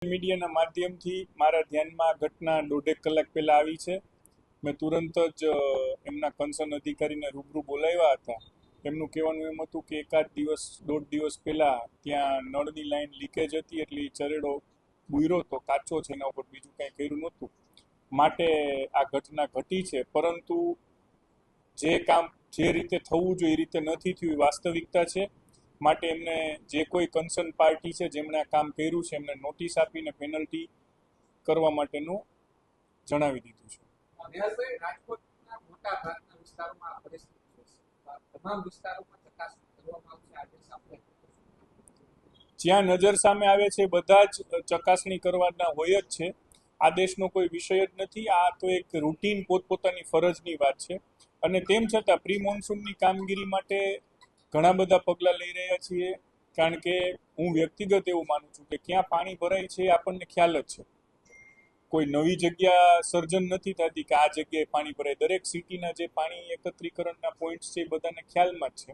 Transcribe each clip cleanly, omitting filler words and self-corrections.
મીડિયાના માધ્યમથી મારા ધ્યાનમાં આ ઘટના દોઢેક કલાક પહેલા આવી છે. મેં તુરંત જ એમના કન્સર્ન અધિકારીને રૂબરૂ બોલાવ્યા હતા. એમનું કહેવાનું એમ હતું કે એકાદ દિવસ દોઢ દિવસ પહેલા ત્યાં નળની લાઈન લીકેજ હતી, એટલે ચરેડો બુયરો તો કાચો છે, એના ઉપર બીજું કંઈ કર્યું નહોતું, માટે આ ઘટના ઘટી છે. પરંતુ જે કામ જે રીતે થવું જોઈએ એ રીતે નથી થયું, એ વાસ્તવિકતા છે. માટે એમને જે કોઈ કન્સર્ન પાર્ટી છે જેમણે આ કામ કર્યું છે એમને નોટિસ આપીને પેનલ્ટી કરવા માટેનું જણાવી દીધું છે. જ્યાં નજર સામે આવે છે બધા જ ચકાસણી કરવાના હોય જ છે. આદેશનો કોઈ વિષય જ નથી. આ તો એક રૂટીન પોતપોતાની ફરજની વાત છે. અને તેમ છતાં પ્રી મોન્સૂનની કામગીરી માટે ઘણા બધા પગલાં લઈ રહ્યા છીએ. કારણ કે હું વ્યક્તિગત એવું માનું છું કે ક્યાં પાણી ભરાય છે એ આપણને ખ્યાલ જ છે. કોઈ નવી જગ્યા સર્જન નથી થતી કે આ જગ્યાએ પાણી ભરાય. દરેક સિટીના જે પાણી એકત્રીકરણના પોઈન્ટ્સ છે એ બધાને ખ્યાલમાં જ છે.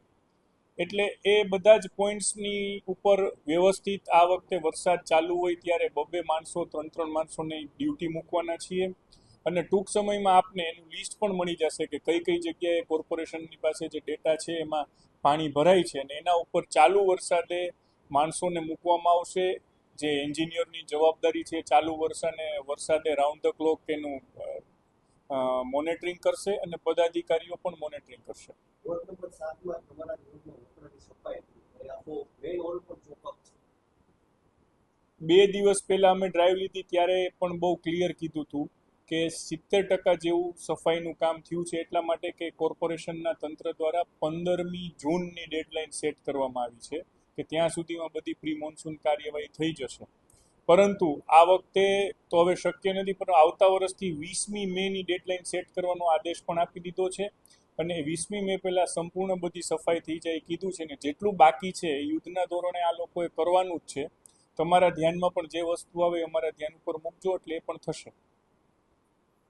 એટલે એ બધા જ પોઈન્ટ્સની ઉપર વ્યવસ્થિત આ વખતે વરસાદ ચાલુ હોય ત્યારે 2-2 માણસો 3-3 માણસોને ડ્યુટી મૂકવાના છીએ. અને ટૂંક સમયમાં આપને એનું લિસ્ટ પણ મળી જશે કે કઈ કઈ જગ્યાએ કોર્પોરેશનની પાસે જે ડેટા છે એમાં પાણી ભરાય છે, અને એના ઉપર ચાલુ વરસાદે માણસોને મૂકવામાં આવશે. જે એન્જિનિયરની જવાબદારી છે ચાલુ વરસાદે રાઉન્ડ ધ ક્લોક એનું મોનિટરિંગ કરશે અને પદાધિકારીઓ પણ મોનિટરિંગ કરશે. બે દિવસ પહેલા અમે ડ્રાઈવ લીધી ત્યારે પણ બહુ ક્લિયર કીધું હતું કે 70% જેવું સફાઈનું કામ થયું છે. એટલા માટે કે કોર્પોરેશનના તંત્ર દ્વારા 15મી જૂનની ડેડલાઇન સેટ કરવામાં આવી છે કે ત્યાં સુધીમાં બધી પ્રી મોન્સૂન કાર્યવાહી થઈ જશે. પરંતુ આ વખતે તો હવે શક્ય નથી, પણ આવતા વર્ષથી 20મી મેની ડેડલાઇન સેટ કરવાનો આદેશ પણ આપી દીધો છે. અને 20મી મે પહેલાં સંપૂર્ણ બધી સફાઈ થઈ જાય કીધું છે. ને જેટલું બાકી છે યુદ્ધના ધોરણે આ લોકોએ કરવાનું જ છે. તમારા ધ્યાનમાં પણ જે વસ્તુ આવે અમારા ધ્યાન ઉપર મૂકજો, એટલે એ પણ થશે.